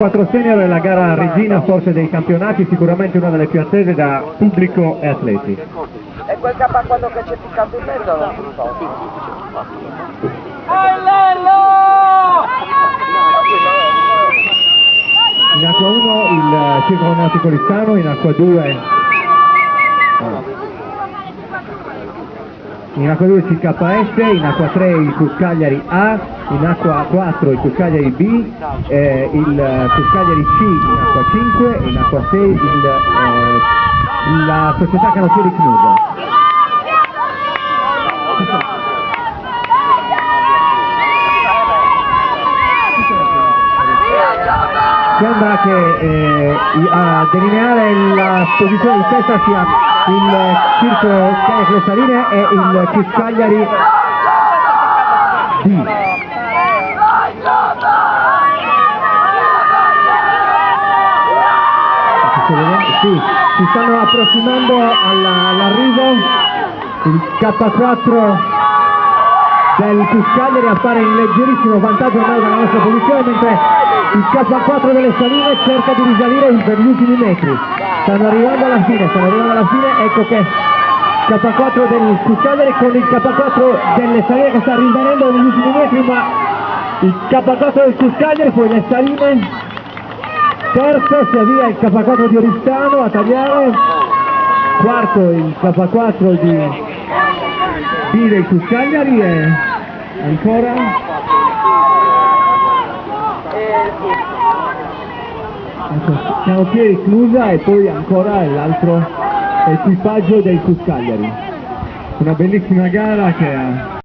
4 senior è la gara regina forse dei campionati, sicuramente una delle più attese da pubblico e atleti. E quel K4 che c'è piccato in mezzo non lo so. In acqua 1 il Circolo Nautico Listano, in acqua 2 il CKS, in acqua 3 il Cuscagliari A, in acqua 4 il Cuscagliari B, il Cuscagliari C in acqua 5 e in acqua 6 la società canottieri Cnusa. Sembra che a delineare la posizione di testa sia il Circolo Kayak Le Saline e il Cuscagliari D. Sì, si stanno approssimando all'arrivo. Il K4 del Cuscagliari appare in leggerissimo vantaggio ormai dalla nostra posizione, mentre il K4 delle Saline cerca di risalire per gli ultimi metri. Stanno arrivando alla fine, ecco che K4 del Cuscagliari con il K4 delle Saline che sta rinvenendo negli ultimi metri, ma il K4 del Cuscagliari, poi le Saline, terzo si avvia il K4 di Oristano a tagliare, quarto il K4 del Cuscagliari e ancora canottieri Cnusa e poi ancora l'altro equipaggio del Cuscagliari. Una bellissima gara che ha